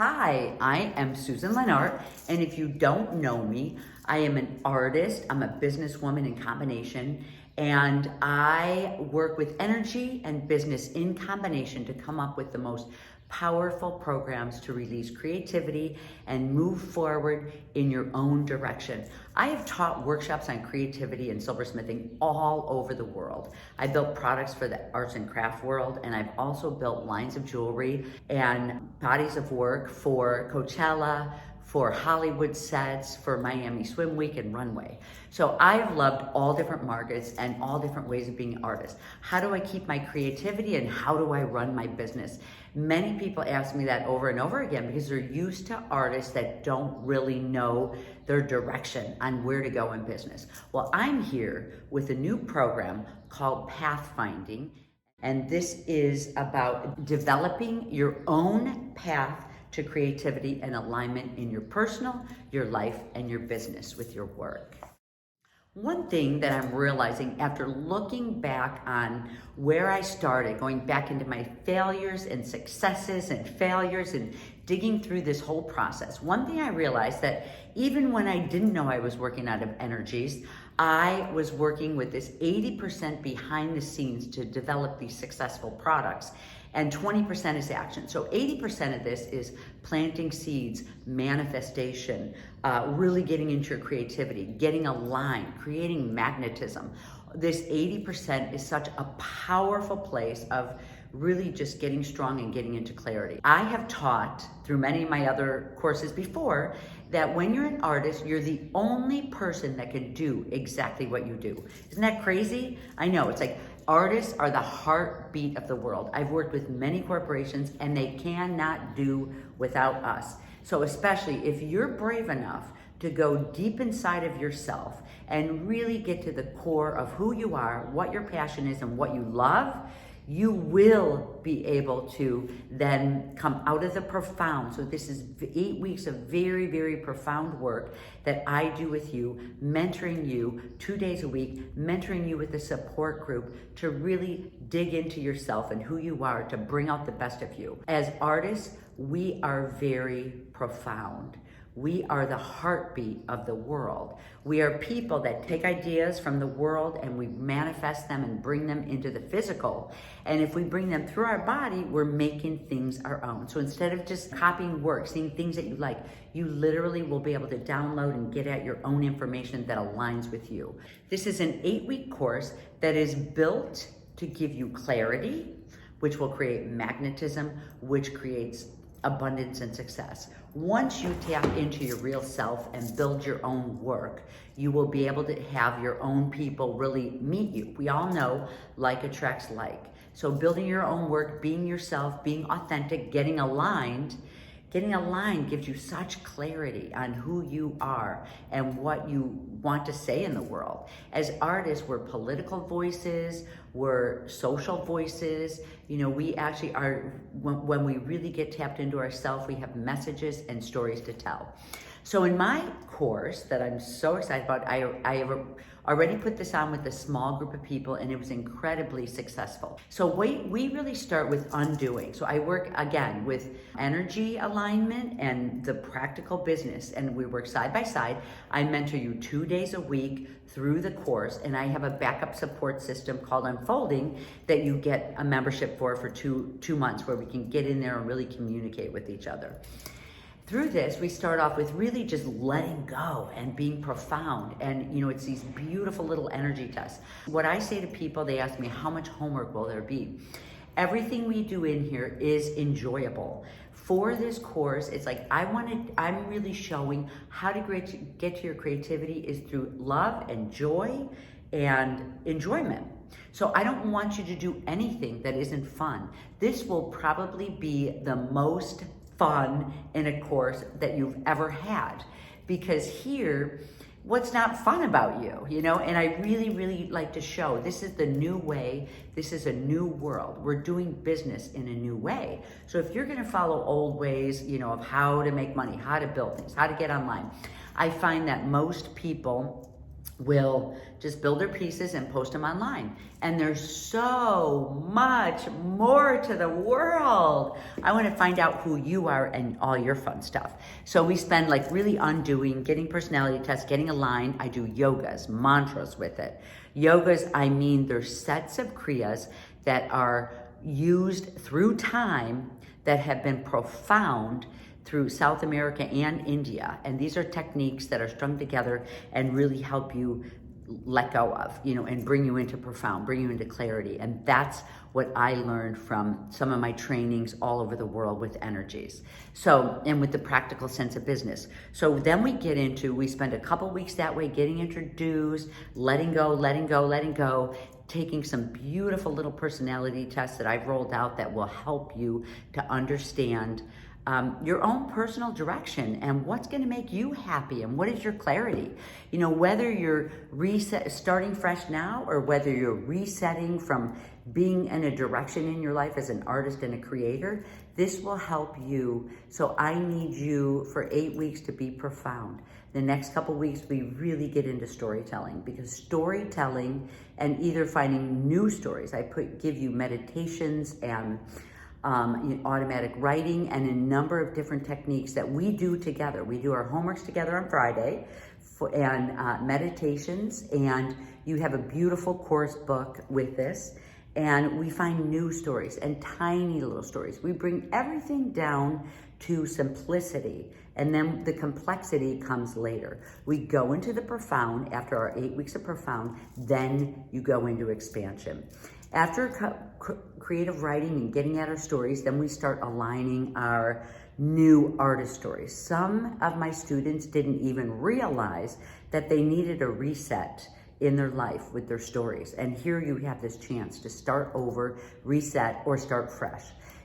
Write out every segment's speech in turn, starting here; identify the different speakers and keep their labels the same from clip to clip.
Speaker 1: Hi, I am Susan Lennart, and if you don't know me, I am an artist, I'm a businesswoman in combination, and I work with energy and business in combination to come up with the most powerful programs to release creativity and move forward in your own direction. I have taught workshops on creativity and silversmithing all over the world. I built products for the arts and craft world, and I've also built lines of jewelry and bodies of work for Coachella, for Hollywood sets, for Miami Swim Week and Runway. So I've loved all different markets and all different ways of being an artist. How do I keep my creativity and how do I run my business? Many people ask me that over and over again because they're used to artists that don't really know their direction on where to go in business. Well, I'm here with a new program called Pathfinding, and this is about developing your own path to creativity and alignment in your personal, your life, and your business with your work. One thing that I'm realizing after looking back on where I started, going back into my failures and successes and failures and digging through this whole process, one thing I realized that even when I didn't know I was working out of energies, I was working with this 80% behind the scenes to develop these successful products, and 20% is action. So 80% of this is planting seeds, manifestation, really getting into your creativity, getting aligned, creating magnetism. This 80% is such a powerful place of really just getting strong and getting into clarity. I have taught through many of my other courses before that when you're an artist, you're the only person that can do exactly what you do. Isn't that crazy? I know, it's like artists are the heartbeat of the world. I've worked with many corporations and they cannot do without us. So especially if you're brave enough to go deep inside of yourself and really get to the core of who you are, what your passion is, and what you love, you will be able to then come out of the profound. So this is 8 weeks of very, very profound work that I do with you, mentoring you 2 days a week, mentoring you with a support group to really dig into yourself and who you are to bring out the best of you. As artists, we are very profound. We are the heartbeat of the world. We are people that take ideas from the world and we manifest them and bring them into the physical. And if we bring them through our body, we're making things our own. So instead of just copying work, seeing things that you like, you literally will be able to download and get at your own information that aligns with you. This is an 8-week course that is built to give you clarity, which will create magnetism, which creates abundance and success. Once you tap into your real self and build your own work, you will be able to have your own people really meet you. We all know like attracts like. So building your own work, being yourself, being authentic, getting aligned gives you such clarity on who you are and what you want to say in the world. As artists, we're political voices, we're social voices. You know, we actually are, when we really get tapped into ourselves, we have messages and stories to tell. So in my course that I'm so excited about, I have already put this on with a small group of people and it was incredibly successful. So we really start with undoing. So I work again with energy alignment and the practical business, and we work side by side. I mentor you 2 days a week through the course, and I have a backup support system called Unfolding that you get a membership for two months, where we can get in there and really communicate with each other. Through this, we start off with really just letting go and being profound. And, you know, it's these beautiful little energy tests. What I say to people, they ask me, how much homework will there be? Everything we do in here is enjoyable. For this course, it's like I'm really showing how to get to your creativity is through love and joy and enjoyment. So I don't want you to do anything that isn't fun. This will probably be the most fun in a course that you've ever had, because here, what's not fun about you, you know? And I really, really like to show this is the new way. This is a new world. We're doing business in a new way. So if you're gonna follow old ways, you know, of how to make money, how to build things, how to get online, I find that most people will just build their pieces and post them online. And there's so much more to the world. I want to find out who you are and all your fun stuff. So we spend like really undoing, getting personality tests, getting aligned. I do yogas, mantras with it. Yogas, I mean, they're sets of kriyas that are used through time that have been profound through South America and India. And these are techniques that are strung together and really help you let go of, and bring you into profound, bring you into clarity. And that's what I learned from some of my trainings all over the world with energies. So, and with the practical sense of business. So then we spend a couple weeks that way getting introduced, letting go, taking some beautiful little personality tests that I've rolled out that will help you to understand your own personal direction and what's going to make you happy and what is your clarity. Whether you're starting fresh now or whether you're resetting from being in a direction in your life as an artist and a creator, this will help you. So I need you for 8 weeks to be profound. The next couple weeks, we really get into storytelling, because storytelling and either finding new stories, give you meditations and automatic writing and a number of different techniques that we do together. We do our homeworks together on Friday and meditations, and you have a beautiful course book with this. And we find new stories and tiny little stories. We bring everything down to simplicity, and then the complexity comes later. We go into the profound after our 8 weeks of profound, then you go into expansion. After creative writing and getting at our stories, then we start aligning our new artist stories. Some of my students didn't even realize that they needed a reset in their life with their stories. And here you have this chance to start over, reset, or start fresh.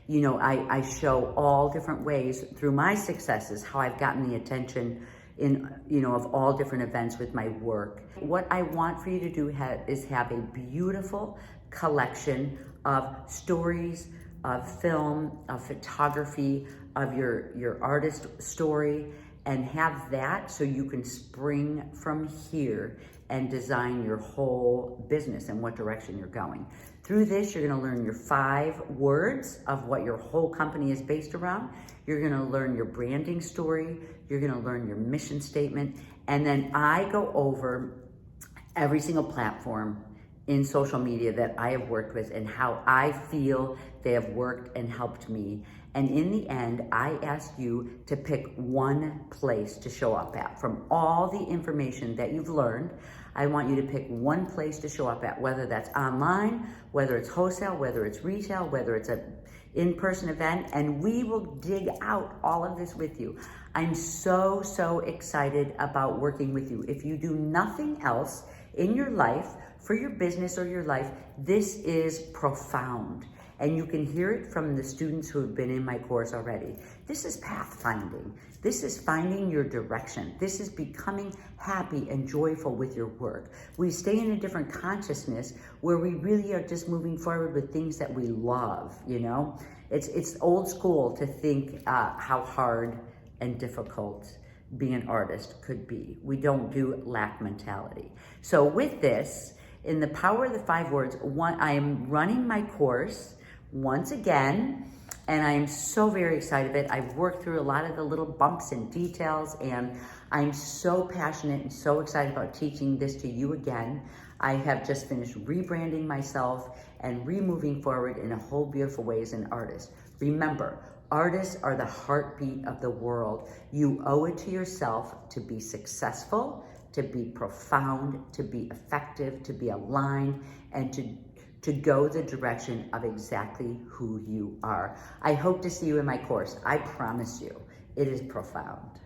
Speaker 1: I show all different ways through my successes how I've gotten the attention of all different events with my work. What I want for you to do is have a beautiful collection of stories, of film, of photography, of your artist story, and have that so you can spring from here and design your whole business and what direction you're going. Through this, you're gonna learn your 5 words of what your whole company is based around. You're gonna learn your branding story. You're gonna learn your mission statement. And then I go over every single platform in social media that I have worked with and how I feel they have worked and helped me. And in the end, I ask you to pick one place to show up at. From all the information that you've learned, I want you to pick one place to show up at, whether that's online, whether it's wholesale, whether it's retail, whether it's an in-person event, and we will dig out all of this with you. I'm so, so excited about working with you. If you do nothing else in your life, for your business or your life, this is profound. And you can hear it from the students who have been in my course already. This is pathfinding. This is finding your direction. This is becoming happy and joyful with your work. We stay in a different consciousness where we really are just moving forward with things that we love, It's old school to think how hard and difficult being an artist could be. We don't do lack mentality. So with this, in the power of the 5 words, I am running my course once again, and I am so very excited about it. I've worked through a lot of the little bumps and details, and I'm so passionate and so excited about teaching this to you again. I have just finished rebranding myself and moving forward in a whole beautiful way as an artist. Remember, artists are the heartbeat of the world. You owe it to yourself to be successful, to be profound, to be effective, to be aligned, and to go the direction of exactly who you are. I hope to see you in my course. I promise you, it is profound.